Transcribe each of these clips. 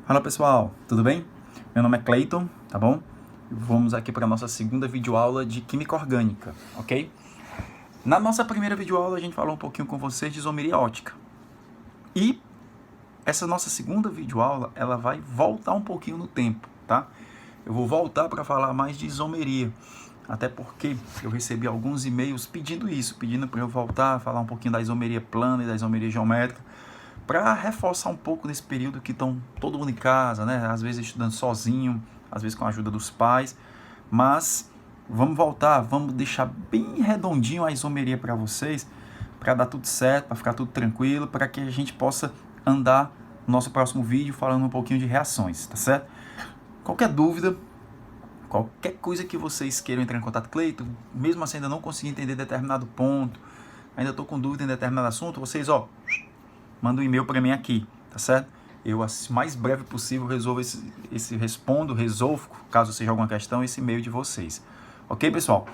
Fala pessoal, tudo bem? Meu nome é Clayton, tá bom? Vamos aqui para a nossa segunda videoaula de Química Orgânica, ok? Na nossa primeira videoaula a gente falou um pouquinho com vocês de isomeria ótica. E essa nossa segunda videoaula, ela vai voltar um pouquinho no tempo, tá? Eu vou voltar para falar mais de isomeria, até porque eu recebi alguns e-mails pedindo isso, pedindo para eu voltar a falar um pouquinho da isomeria plana e da isomeria geométrica, para reforçar um pouco nesse período que estão todo mundo em casa, né? Às vezes estudando sozinho, às vezes com a ajuda dos pais, mas vamos voltar, vamos deixar bem redondinho a isomeria para vocês, para dar tudo certo, para ficar tudo tranquilo, para que a gente possa andar no nosso próximo vídeo falando um pouquinho de reações, tá certo? Qualquer dúvida, qualquer coisa que vocês queiram entrar em contato, Cleiton, mesmo assim ainda não consegui entender determinado ponto, ainda estou com dúvida em determinado assunto, vocês, manda um e-mail para mim aqui, tá certo? Eu, o mais breve possível, resolvo, caso seja alguma questão, esse e-mail de vocês. Ok, pessoal?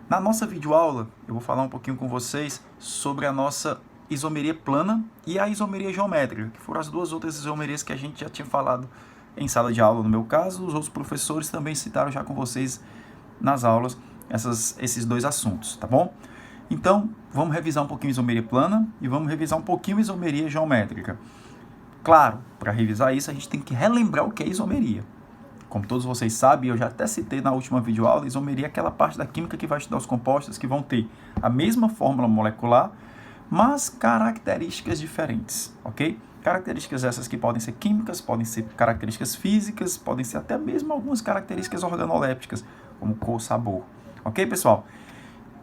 Na nossa videoaula, eu vou falar um pouquinho com vocês sobre a nossa isomeria plana e a isomeria geométrica, que foram as duas outras isomerias que a gente já tinha falado em sala de aula, no meu caso. Os outros professores também citaram já com vocês nas aulas esses dois assuntos, tá bom? Então, vamos revisar um pouquinho isomeria plana e vamos revisar um pouquinho isomeria geométrica. Claro, para revisar isso, a gente tem que relembrar o que é isomeria. Como todos vocês sabem, eu já até citei na última videoaula, isomeria é aquela parte da química que vai estudar os compostos que vão ter a mesma fórmula molecular, mas características diferentes, ok? Características essas que podem ser químicas, podem ser características físicas, podem ser até mesmo algumas características organolépticas, como cor, sabor. Ok, pessoal?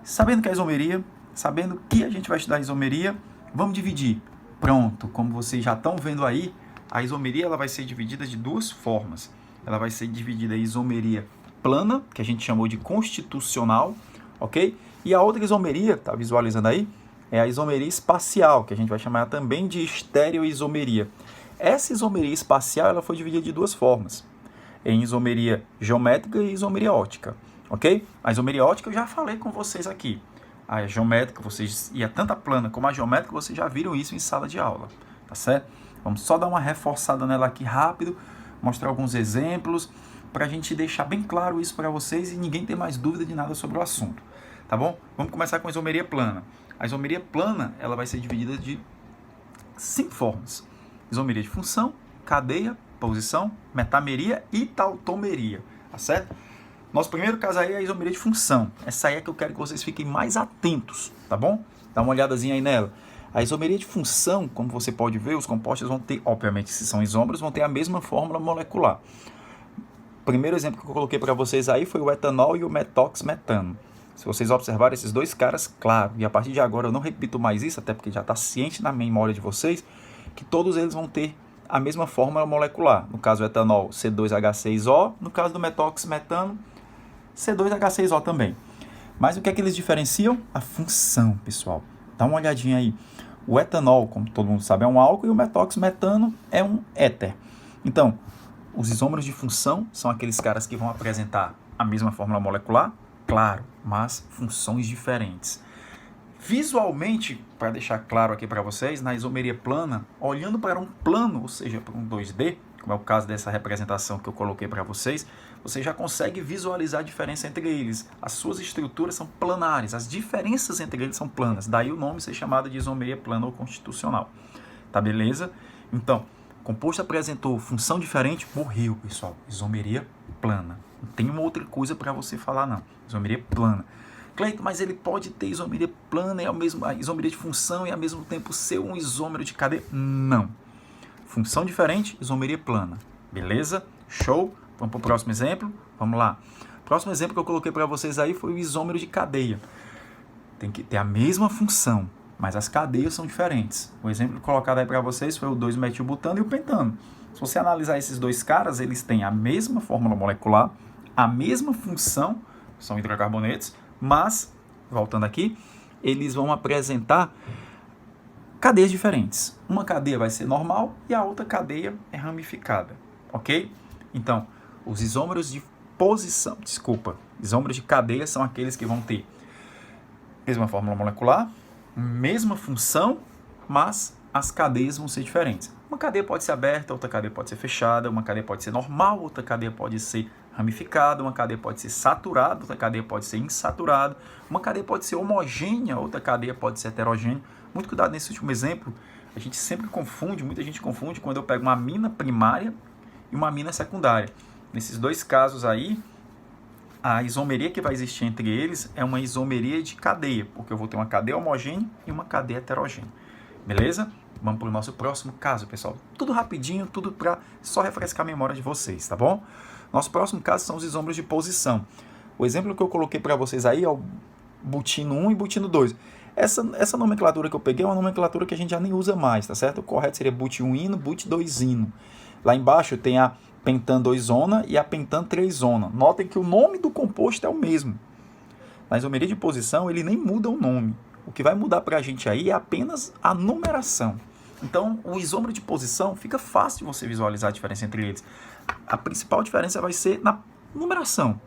Sabendo que é isomeria, sabendo que a gente vai estudar isomeria, vamos dividir. Pronto, como vocês já estão vendo aí, a isomeria ela vai ser dividida de duas formas. Ela vai ser dividida em isomeria plana, que a gente chamou de constitucional, ok? E a outra isomeria, tá visualizando aí? É a isomeria espacial, que a gente vai chamar também de estereoisomeria. Essa isomeria espacial ela foi dividida de duas formas, em isomeria geométrica e isomeria ótica, ok? A isomeria ótica eu já falei com vocês aqui. A geométrica, e tanto a plana como a geométrica, vocês já viram isso em sala de aula, tá certo? Vamos só dar uma reforçada nela aqui rápido, mostrar alguns exemplos, para a gente deixar bem claro isso para vocês e ninguém ter mais dúvida de nada sobre o assunto, tá bom? Vamos começar com a isomeria plana. A isomeria plana, ela vai ser dividida de 5 formas. Isomeria de função, cadeia, posição, metameria e tautomeria, tá certo? Nosso primeiro caso aí é a isomeria de função. Essa aí é que eu quero que vocês fiquem mais atentos, tá bom? Dá uma olhadazinha aí nela. A isomeria de função, como você pode ver, os compostos vão ter, obviamente, se são isômeros, vão ter a mesma fórmula molecular. O primeiro exemplo que eu coloquei para vocês aí foi o etanol e o metoxmetano. Se vocês observarem esses dois caras, claro, e a partir de agora eu não repito mais isso, até porque já está ciente na memória de vocês, que todos eles vão ter a mesma fórmula molecular. No caso do etanol, C2H6O, no caso do metoxmetano, C2H6O também. Mas o que é que eles diferenciam? A função, pessoal. Dá uma olhadinha aí. O etanol, como todo mundo sabe, é um álcool e o metoxmetano é um éter. Então, os isômeros de função são aqueles caras que vão apresentar a mesma fórmula molecular, claro, mas funções diferentes. Visualmente, para deixar claro aqui para vocês, na isomeria plana, olhando para um plano, ou seja, para um 2D, como é o caso dessa representação que eu coloquei para vocês, você já consegue visualizar a diferença entre eles. As suas estruturas são planares, as diferenças entre eles são planas. Daí o nome ser chamado de isomeria plana ou constitucional. Tá beleza? Então, composto apresentou função diferente, morreu, pessoal. Isomeria plana. Não tem uma outra coisa para você falar, não. Isomeria plana. Cleiton, mas ele pode ter isomeria plana e a isomeria de função e ao mesmo tempo ser um isômero de cadeia? Não. Função diferente, isomeria plana. Beleza? Show? Vamos para o próximo exemplo? Vamos lá. O próximo exemplo que eu coloquei para vocês aí foi o isômero de cadeia. Tem que ter a mesma função, mas as cadeias são diferentes. O exemplo colocado aí para vocês foi o 2-metilbutano e o pentano. Se você analisar esses dois caras, eles têm a mesma fórmula molecular, a mesma função, são hidrocarbonetos, mas, voltando aqui, eles vão apresentar cadeias diferentes. Uma cadeia vai ser normal e a outra cadeia é ramificada, ok? Então, os isômeros de isômeros de cadeia são aqueles que vão ter mesma fórmula molecular, mesma função, mas as cadeias vão ser diferentes. Uma cadeia pode ser aberta, outra cadeia pode ser fechada, uma cadeia pode ser normal, outra cadeia pode ser ramificada, uma cadeia pode ser saturada, outra cadeia pode ser insaturada, uma cadeia pode ser homogênea, outra cadeia pode ser heterogênea. Muito cuidado nesse último exemplo, a gente sempre confunde, muita gente confunde quando eu pego uma amina primária e uma amina secundária. Nesses dois casos aí, a isomeria que vai existir entre eles é uma isomeria de cadeia, porque eu vou ter uma cadeia homogênea e uma cadeia heterogênea. Beleza? Vamos para o nosso próximo caso, pessoal. Tudo rapidinho, tudo para só refrescar a memória de vocês, tá bom? Nosso próximo caso são os isômeros de posição. O exemplo que eu coloquei para vocês aí é o butino 1 e butino 2. Essa nomenclatura que eu peguei é uma nomenclatura que a gente já nem usa mais, tá certo? O correto seria but1-ino, but2-ino. Lá embaixo tem a pentan 2-zona e a pentan 3-zona. Notem que o nome do composto é o mesmo. Na isomeria de posição, ele nem muda o nome. O que vai mudar para a gente aí é apenas a numeração. Então, o isômero de posição fica fácil de você visualizar a diferença entre eles. A principal diferença vai ser na numeração.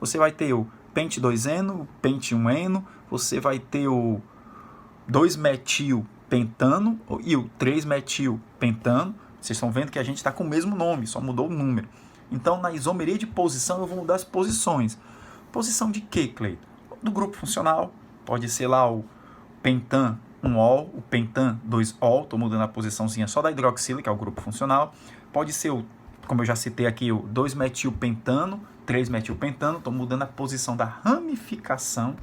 Você vai ter o pente 2-eno, o pente 1-eno, você vai ter o 2-metil-pentano e o 3-metil-pentano. Vocês estão vendo que a gente está com o mesmo nome, só mudou o número. Então, na isomeria de posição, eu vou mudar as posições. Posição de quê, Cleiton? Do grupo funcional. Pode ser lá o pentan 1-ol, o pentan 2-ol, estou mudando a posiçãozinha só da hidroxila, que é o grupo funcional. Pode ser, como eu já citei aqui, o 2-metilpentano, 3-metilpentano, estou mudando a posição da ramificação,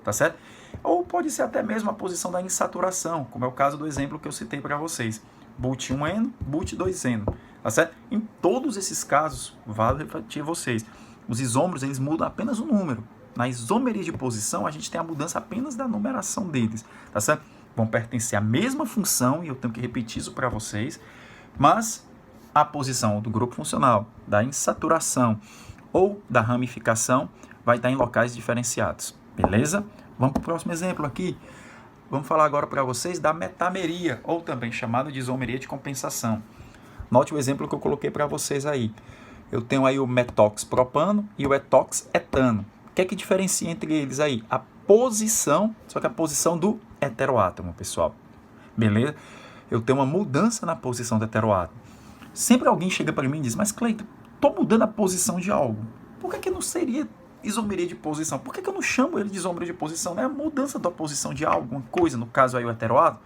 tá certo? Ou pode ser até mesmo a posição da insaturação, como é o caso do exemplo que eu citei para vocês. But1-eno, but2-eno, tá certo? Em todos esses casos, vale refletir vocês, os isômeros eles mudam apenas o número. Na isomeria de posição, a gente tem a mudança apenas da numeração deles, tá certo? Vão pertencer à mesma função, e eu tenho que repetir isso para vocês, mas a posição do grupo funcional, da insaturação ou da ramificação vai estar em locais diferenciados, beleza? Vamos para o próximo exemplo aqui. Vamos falar agora para vocês da metameria, ou também chamada de isomeria de compensação. Note o exemplo que eu coloquei para vocês aí. Eu tenho aí o metox-propano e o etox-etano. O que é que diferencia entre eles aí? A posição, só que a posição do heteroátomo, pessoal. Beleza? Eu tenho uma mudança na posição do heteroátomo. Sempre alguém chega para mim e diz, mas Cleiton, estou mudando a posição de algo. Por que não seria isomeria de posição? Por que eu não chamo ele de isomeria de posição? É a mudança da posição de alguma coisa, no caso aí o heteroátomo?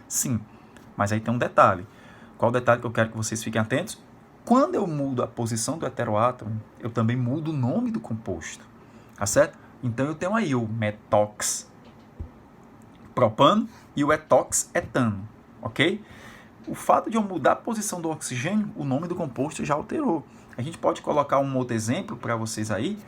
Sim, mas aí tem um detalhe. Qual o detalhe que eu quero que vocês fiquem atentos? Quando eu mudo a posição do heteroátomo, eu também mudo o nome do composto. Tá certo? Então eu tenho aí o metox propano e o etox etano, ok? O fato de eu mudar a posição do oxigênio, o nome do composto já alterou. A gente pode colocar um outro exemplo para vocês aí,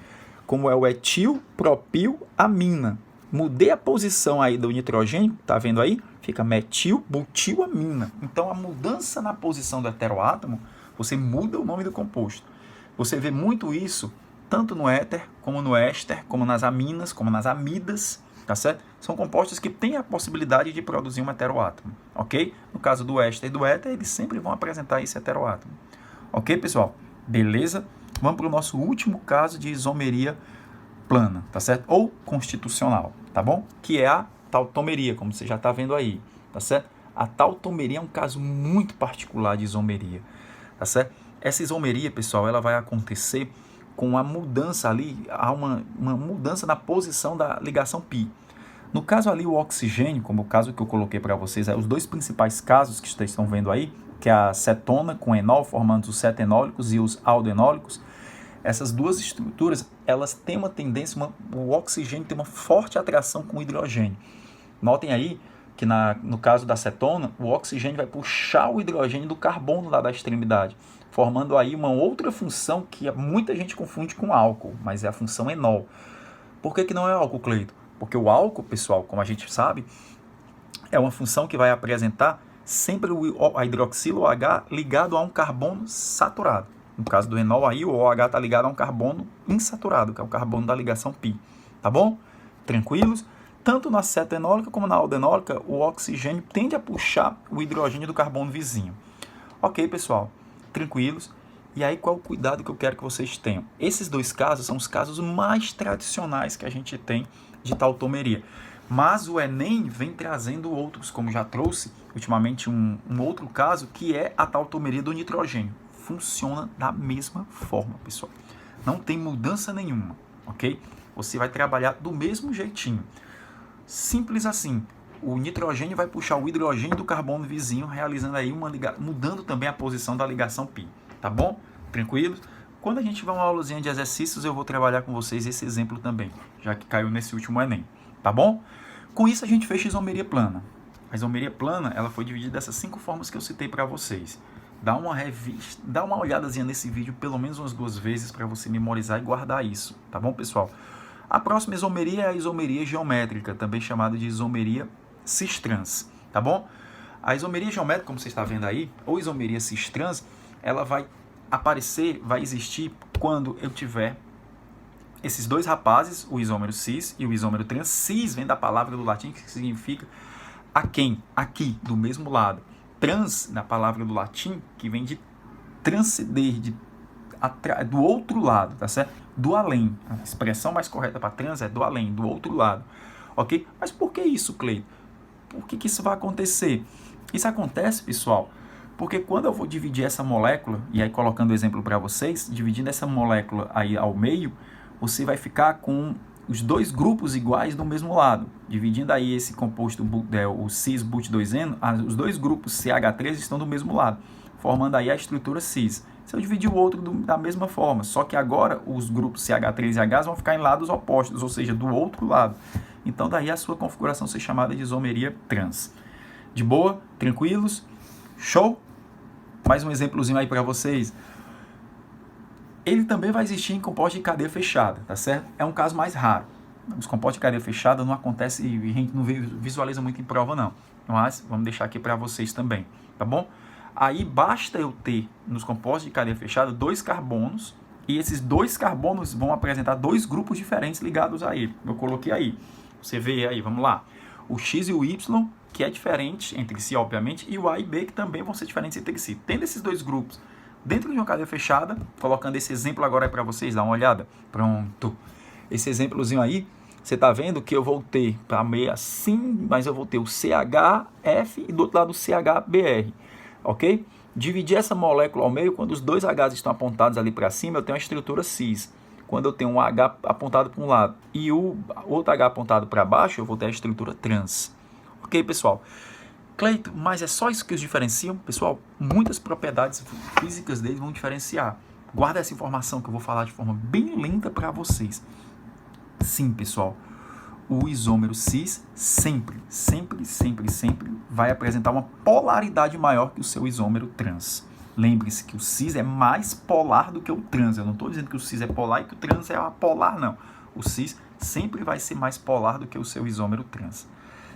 como é o etilpropilamina. Mudei a posição aí do nitrogênio, tá vendo aí? Fica metilbutilamina. Então a mudança na posição do heteroátomo, você muda o nome do composto. Você vê muito isso tanto no éter, como no éster, como nas aminas, como nas amidas, tá certo? São compostos que têm a possibilidade de produzir um heteroátomo, ok? No caso do éster e do éter, eles sempre vão apresentar esse heteroátomo. Ok, pessoal? Beleza? Vamos para o nosso último caso de isomeria plana, tá certo? Ou constitucional, tá bom? Que é a tautomeria, como você já está vendo aí, tá certo? A tautomeria é um caso muito particular de isomeria, tá certo? Essa isomeria, pessoal, ela vai acontecer com a mudança ali, há uma mudança na posição da ligação π. No caso ali, o oxigênio, como o caso que eu coloquei para vocês, os dois principais casos que vocês estão vendo aí, que é a cetona com enol, formando os cetenólicos e os aldenólicos, essas duas estruturas, elas têm uma tendência, o oxigênio tem uma forte atração com o hidrogênio. Notem aí que no caso da cetona, o oxigênio vai puxar o hidrogênio do carbono lá da extremidade, formando aí uma outra função que muita gente confunde com álcool, mas é a função enol. Por que não é álcool, Cleiton? Porque o álcool, pessoal, como a gente sabe, é uma função que vai apresentar sempre a hidroxila OH ligado a um carbono saturado. No caso do enol aí, o OH está ligado a um carbono insaturado, que é o carbono da ligação π. Tá bom? Tranquilos? Tanto na cetenólica como na aldenólica, o oxigênio tende a puxar o hidrogênio do carbono vizinho. Ok, pessoal? Tranquilos? E aí, qual o cuidado que eu quero que vocês tenham? Esses dois casos são os casos mais tradicionais que a gente tem de tautomeria. Mas o Enem vem trazendo outros, como já trouxe ultimamente um outro caso, que é a tautomeria do nitrogênio. Funciona da mesma forma, pessoal. Não tem mudança nenhuma, ok? Você vai trabalhar do mesmo jeitinho. Simples assim. O nitrogênio vai puxar o hidrogênio do carbono vizinho, realizando aí mudando também a posição da ligação π. Tá bom? Tranquilo? Quando a gente tiver uma aulazinha de exercícios, eu vou trabalhar com vocês esse exemplo também, já que caiu nesse último Enem. Tá bom? Com isso a gente fecha a isomeria plana. A isomeria plana, ela foi dividida dessas 5 formas que eu citei para vocês. Dá uma olhadazinha nesse vídeo pelo menos umas 2 vezes para você memorizar e guardar isso, tá bom, pessoal? A próxima isomeria é a isomeria geométrica, também chamada de isomeria cis-trans, tá bom? A isomeria geométrica, como você está vendo aí, ou isomeria cis-trans, ela vai existir quando eu tiver esses dois rapazes, o isômero cis e o isômero trans. Cis vem da palavra do latim que significa aquém, aqui, do mesmo lado. Trans, na palavra do latim, que vem de transcender, do outro lado, tá certo? Do além. A expressão mais correta para trans é do além, do outro lado. Ok? Mas por que isso, Cleiton? Por que isso vai acontecer? Isso acontece, pessoal, porque quando eu vou dividir essa molécula, e aí colocando o exemplo para vocês, dividindo essa molécula aí ao meio, você vai ficar com os dois grupos iguais do mesmo lado. Dividindo aí esse composto, o cis-but2eno, os dois grupos CH3 estão do mesmo lado, formando aí a estrutura cis. Se eu dividir o outro da mesma forma, só que agora os grupos CH3 e H vão ficar em lados opostos, ou seja, do outro lado. Então daí a sua configuração ser chamada de isomeria trans. De boa? Tranquilos? Show? Mais um exemplozinho aí para vocês. Ele também vai existir em composto de cadeia fechada, tá certo? É um caso mais raro. Os compostos de cadeia fechada não acontece e a gente não visualiza muito em prova, não. Mas vamos deixar aqui para vocês também, tá bom? Aí basta eu ter nos compostos de cadeia fechada 2 carbonos e esses 2 carbonos vão apresentar 2 grupos diferentes ligados a ele. Eu coloquei aí. Você vê aí, vamos lá. O X e o Y, que é diferente entre si, obviamente, e o A e B, que também vão ser diferentes entre si. Tendo esses 2 grupos dentro de uma cadeia fechada, colocando esse exemplo agora aí para vocês, dá uma olhada. Pronto. Esse exemplozinho aí, você está vendo que eu vou ter para meio assim, mas eu vou ter o CHF e do outro lado o CHBr, ok? Dividir essa molécula ao meio, quando os 2 Hs estão apontados ali para cima, eu tenho a estrutura cis. Quando eu tenho um H apontado para um lado e o outro H apontado para baixo, eu vou ter a estrutura trans. Ok, pessoal? Cleiton, mas é só isso que os diferenciam? Pessoal, muitas propriedades físicas deles vão diferenciar. Guarda essa informação que eu vou falar de forma bem lenta para vocês. Sim, pessoal, o isômero cis sempre vai apresentar uma polaridade maior que o seu isômero trans. Lembre-se que o cis é mais polar do que o trans. Eu não estou dizendo que o cis é polar e que o trans é apolar, não. O cis sempre vai ser mais polar do que o seu isômero trans.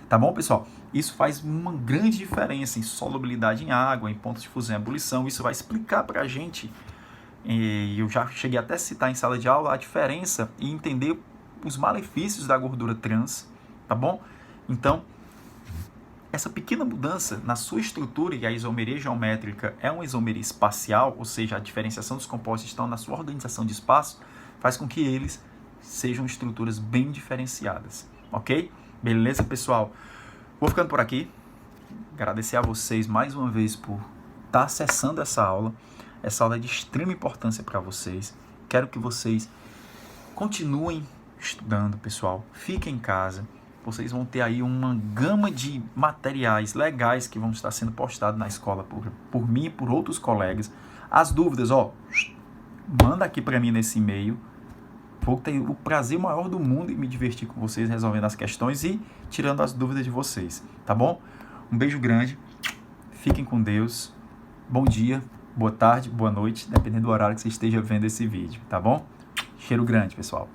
Tá bom, pessoal? Isso faz uma grande diferença em solubilidade em água, em pontos de fusão e ebulição. Isso vai explicar para a gente, e eu já cheguei até a citar em sala de aula, a diferença e entender os malefícios da gordura trans, tá bom? Então, essa pequena mudança na sua estrutura, e a isomeria geométrica é uma isomeria espacial, ou seja, a diferenciação dos compostos estão na sua organização de espaço, faz com que eles sejam estruturas bem diferenciadas, ok? Beleza, pessoal? Vou ficando por aqui. Agradecer a vocês mais uma vez por estar acessando essa aula. Essa aula é de extrema importância para vocês. Quero que vocês continuem estudando, pessoal. Fiquem em casa. Vocês vão ter aí uma gama de materiais legais que vão estar sendo postados na escola por mim e por outros colegas. As dúvidas, manda aqui para mim nesse e-mail. Vou ter o prazer maior do mundo em me divertir com vocês, resolvendo as questões e tirando as dúvidas de vocês, tá bom? Um beijo grande, fiquem com Deus, bom dia, boa tarde, boa noite, dependendo do horário que você esteja vendo esse vídeo, tá bom? Cheiro grande, pessoal.